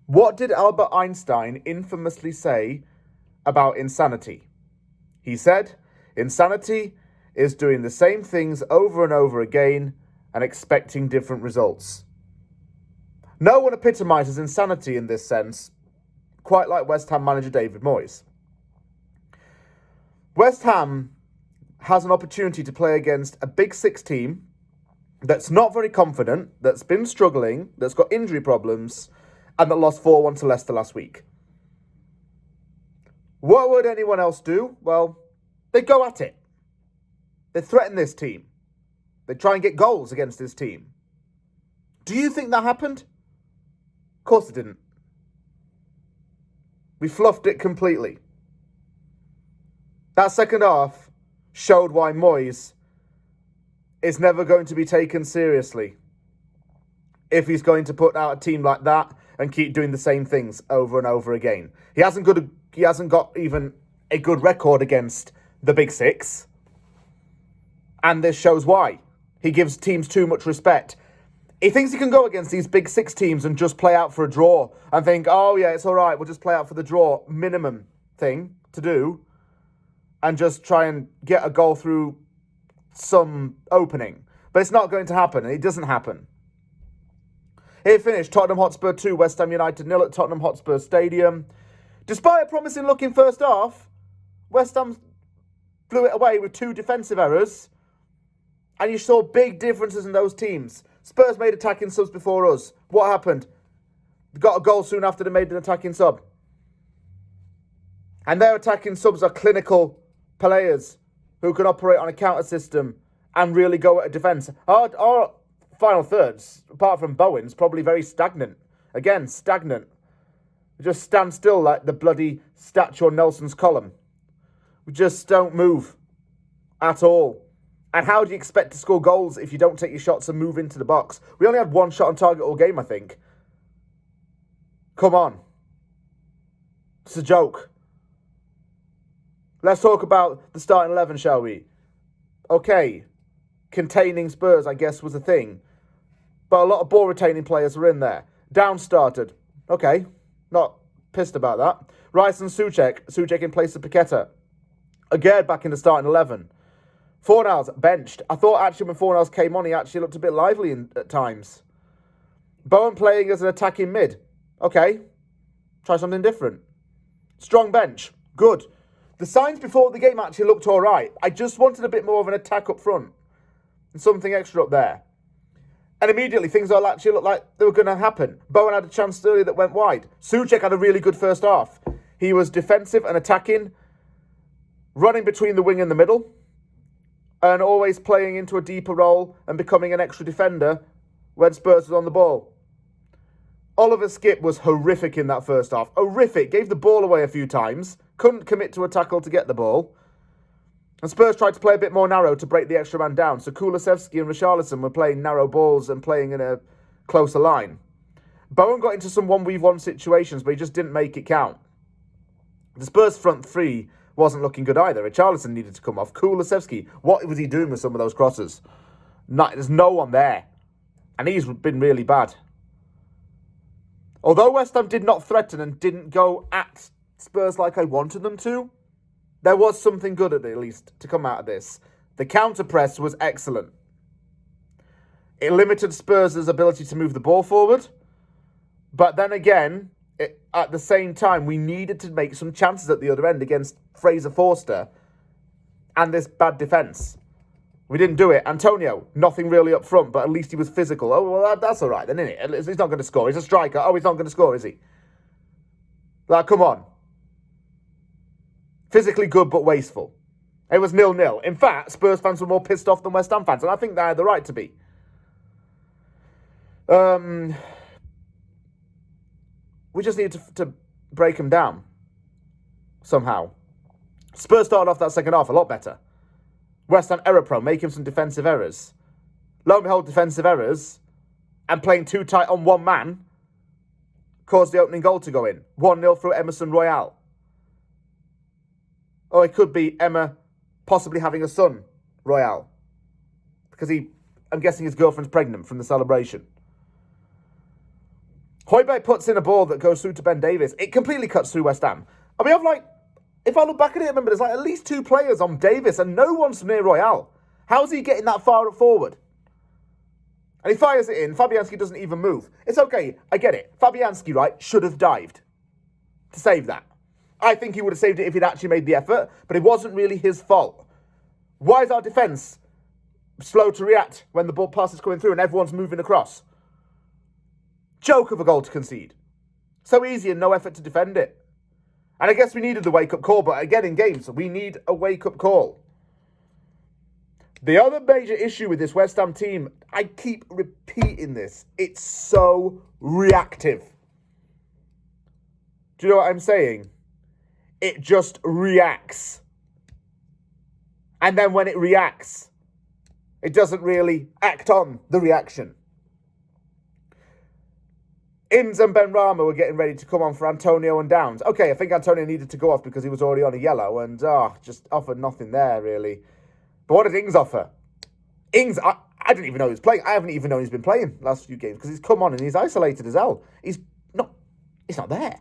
What did Albert Einstein infamously say about insanity? He said, insanity is doing the same things over and over again and expecting different results. No one epitomizes insanity in this sense quite like West Ham manager David Moyes. West Ham has an opportunity to play against a Big Six team that's not very confident, that's been struggling, that's got injury problems, and that lost 4-1 to Leicester last week. What would anyone else do? Well, they go at it. They threaten this team. They try and get goals against this team. Do you think that happened? Of course it didn't. We fluffed it completely. That second half showed why Moyes is never going to be taken seriously if he's going to put out a team like that and keep doing the same things over and over again. He hasn't got even a good record against the Big Six. And this shows why. He gives teams too much respect. He thinks he can go against these Big Six teams and just play out for a draw and think, oh yeah, it's all right, we'll just play out for the draw. Minimum thing to do. And just try and get a goal through some opening. But it's not going to happen, and it doesn't happen. It finished Tottenham Hotspur 2, West Ham United 0 at Tottenham Hotspur Stadium. Despite a promising looking first half, West Ham blew it away with 2 defensive errors. And you saw big differences in those teams. Spurs made attacking subs before us. What happened? They got a goal soon after they made an attacking sub. And their attacking subs are clinical players who can operate on a counter system and really go at a defence. Our final thirds, apart from Bowen's, probably very stagnant. Again, stagnant. We just stand still like the bloody statue on Nelson's column. We just don't move at all. And how do you expect to score goals if you don't take your shots and move into the box? We only had 1 shot on target all game, I think. Come on. It's a joke. Let's talk about the starting 11, shall we? Okay, containing Spurs, I guess, was a thing. But a lot of ball-retaining players were in there. Down started. Okay, not pissed about that. Rice and Souček in place of Paqueta. Again, back in the starting 11. Fornals benched. I thought actually when Fornals came on, he actually looked a bit lively at times. Bowen playing as an attacking mid. Okay, try something different. Strong bench. Good. The signs before the game actually looked all right. I just wanted a bit more of an attack up front and something extra up there. And immediately things all actually looked like they were going to happen. Bowen had a chance earlier that went wide. Souček had a really good first half. He was defensive and attacking, running between the wing and the middle, and always playing into a deeper role and becoming an extra defender when Spurs was on the ball. Oliver Skipp was horrific in that first half. Horrific. Gave the ball away a few times. Couldn't commit to a tackle to get the ball. And Spurs tried to play a bit more narrow to break the extra man down. So Kulusevski and Richarlison were playing narrow balls and playing in a closer line. Bowen got into some 1v1 situations, but he just didn't make it count. The Spurs front three wasn't looking good either. Richarlison needed to come off. Kulusevski, what was he doing with some of those crosses? There's no one there. And he's been really bad. Although West Ham did not threaten and didn't go at Spurs like I wanted them to, there was something good at least to come out of this. The counter press was excellent. It limited Spurs' ability to move the ball forward. But then again, at the same time, we needed to make some chances at the other end against Fraser Forster and this bad defence. We didn't do it. Antonio, nothing really up front, but at least he was physical. Oh, well, that's all right then, isn't it? He's not going to score. He's a striker. Oh, he's not going to score, is he? Like, come on. Physically good, but wasteful. It was 0-0. In fact, Spurs fans were more pissed off than West Ham fans, and I think they had the right to be. We just needed to break them down somehow. Spurs started off that second half a lot better. West Ham error prone, making some defensive errors. Lo and behold, defensive errors and playing too tight on one man caused the opening goal to go in. 1-0 through Emerson Royale. Or it could be Emma possibly having a son, Royale. Because I'm guessing his girlfriend's pregnant from the celebration. Højbjerg puts in a ball that goes through to Ben Davies. It completely cuts through West Ham. And we have if I look back at it, remember, there's at least 2 players on Davies and no one's near Royale. How's he getting that far forward? And he fires it in. Fabianski doesn't even move. It's okay. I get it. Fabianski, right, should have dived to save that. I think he would have saved it if he'd actually made the effort, but it wasn't really his fault. Why is our defence slow to react when the ball pass is coming through and everyone's moving across? Joke of a goal to concede. So easy and no effort to defend it. And I guess we needed the wake-up call, but again, in games, we need a wake-up call. The other major issue with this West Ham team, I keep repeating this, it's so reactive. Do you know what I'm saying? It just reacts. And then when it reacts, it doesn't really act on the reaction. Ings and Benrahma were getting ready to come on for Antonio and Downs. Okay, I think Antonio needed to go off because he was already on a yellow and just offered nothing there, really. But what did Ings offer? Ings, I didn't even know he was playing. I haven't even known he's been playing last few games because he's come on and he's isolated as hell. He's not there.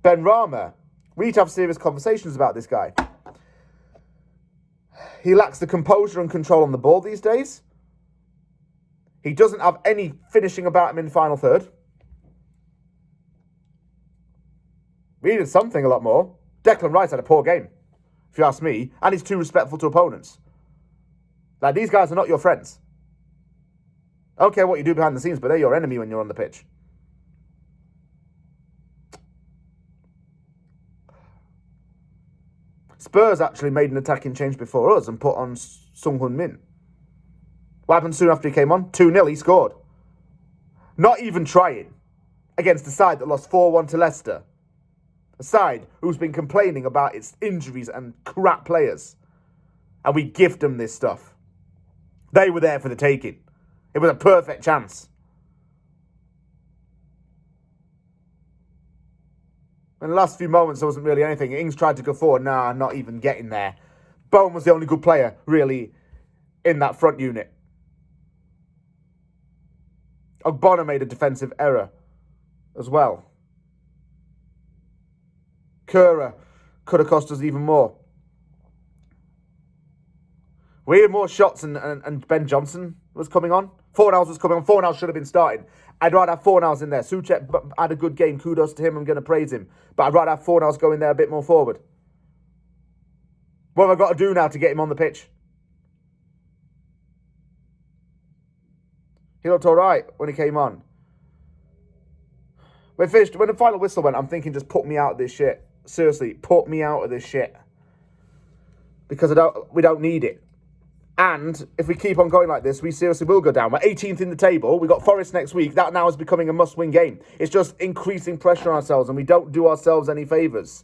Benrahma, we need to have serious conversations about this guy. He lacks the composure and control on the ball these days. He doesn't have any finishing about him in the final third. We needed something a lot more. Declan Rice had a poor game, if you ask me, and he's too respectful to opponents. These guys are not your friends. I don't care what you do behind the scenes, but they're your enemy when you're on the pitch. Spurs actually made an attacking change before us and put on Sung Hun Min. What happened soon after he came on? 2-0, he scored. Not even trying. Against a side that lost 4-1 to Leicester. A side who's been complaining about its injuries and crap players. And we gift them this stuff. They were there for the taking. It was a perfect chance. In the last few moments, there wasn't really anything. Ings tried to go forward. Nah, not even getting there. Bowen was the only good player, really, in that front unit. Ogbonna made a defensive error as well. Kura could have cost us even more. We had more shots and Ben Johnson was coming on. Fornals was coming on. Fornals should have been starting. I'd rather have Fornals in there. Souček had a good game. Kudos to him. I'm going to praise him. But I'd rather have Fornals go in there a bit more forward. What have I got to do now to get him on the pitch? He looked all right when he came on. When the final whistle went, I'm thinking, just put me out of this shit. Seriously, put me out of this shit. Because we don't need it. And if we keep on going like this, we seriously will go down. We're 18th in the table. We've got Forest next week. That now is becoming a must-win game. It's just increasing pressure on ourselves, and we don't do ourselves any favours.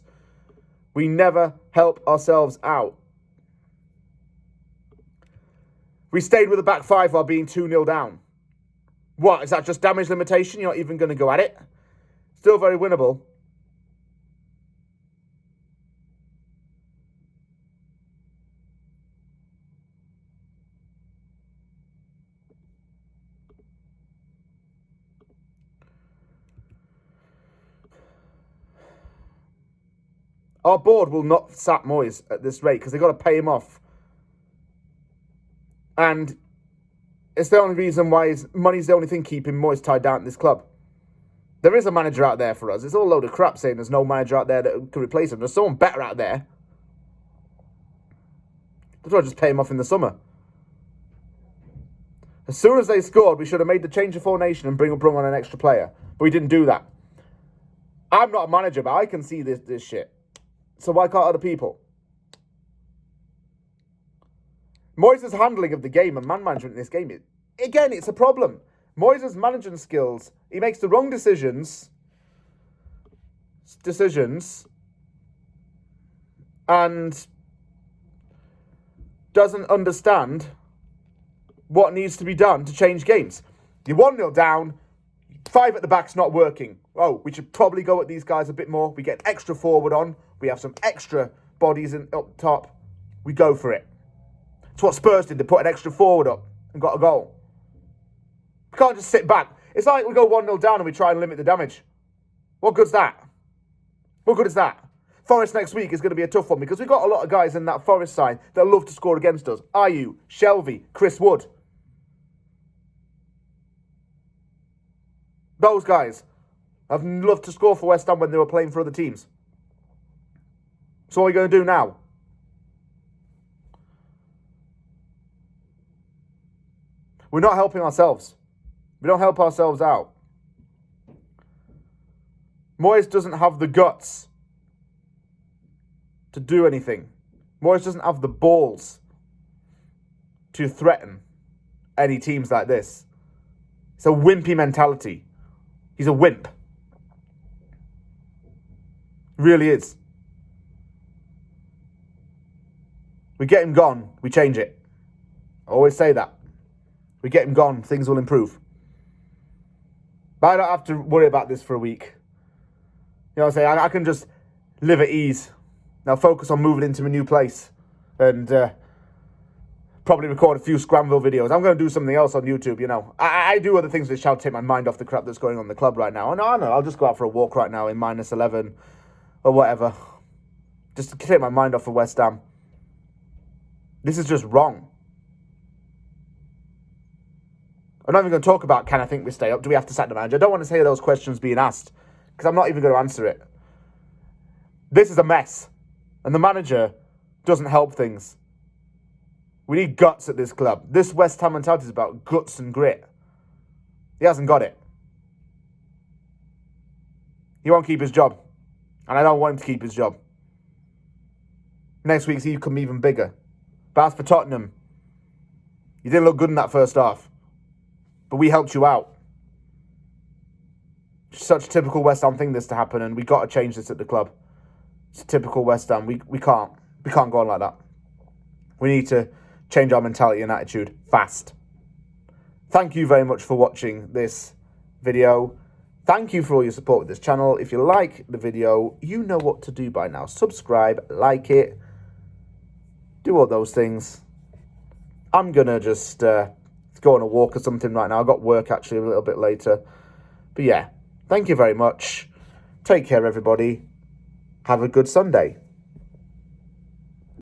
We never help ourselves out. We stayed with the back five while being 2-0 down. What, is that just damage limitation? You're not even going to go at it? Still very winnable. Our board will not sack Moyes at this rate because they've got to pay him off. And it's the only reason why money's the only thing keeping Moyes tied down at this club. There is a manager out there for us. It's all a load of crap saying there's no manager out there that can replace him. There's someone better out there. That's why I just pay him off in the summer. As soon as they scored, we should have made the change of formation and bring on an extra player. But we didn't do that. I'm not a manager, but I can see this shit. So why can't other people? Moyes' handling of the game and man management in this game, again, it's a problem. Moyes' management skills, he makes the wrong decisions, and doesn't understand what needs to be done to change games. You're 1-0 down, 5 at the back's not working. Oh, we should probably go at these guys a bit more. We get extra forward on. We have some extra bodies up top. We go for it. It's what Spurs did. They put an extra forward up and got a goal. We can't just sit back. It's like we go 1-0 down and we try and limit the damage. What good's that? What good is that? Forest next week is going to be a tough one because we've got a lot of guys in that Forest side that love to score against us. Ayew, Shelvey, Chris Wood. Those guys have loved to score for West Ham when they were playing for other teams. So what are we going to do now? We're not helping ourselves. We don't help ourselves out. Moyes doesn't have the guts to do anything. Moyes doesn't have the balls to threaten any teams like this. It's a wimpy mentality. He's a wimp. Really is. We get him gone, we change it. I always say that. We get him gone, things will improve. But I don't have to worry about this for a week. You know what I'm saying? I can just live at ease. Now focus on moving into a new place. And probably record a few Scramville videos. I'm going to do something else on YouTube, you know. I do other things that shall take my mind off the crap that's going on in the club right now. I know. I'll just go out for a walk right now in -11 or whatever. Just to take my mind off of West Ham. This is just wrong. I'm not even going to talk about, can I think we stay up? Do we have to sack the manager? I don't want to say those questions being asked because I'm not even going to answer it. This is a mess. And the manager doesn't help things. We need guts at this club. This West Ham mentality is about guts and grit. He hasn't got it. He won't keep his job. And I don't want him to keep his job. Next week's he could be even bigger. But as for Tottenham, you didn't look good in that first half. But we helped you out. Such a typical West Ham thing this to happen, and we got to change this at the club. It's typical West Ham. We can't go on like that. We need to change our mentality and attitude fast. Thank you very much for watching this video. Thank you for all your support with this channel. If you like the video, you know what to do by now. Subscribe, like it, do all those things. I'm going to just go on a walk or something right now. I've got work actually a little bit later. But yeah, thank you very much. Take care, everybody. Have a good Sunday.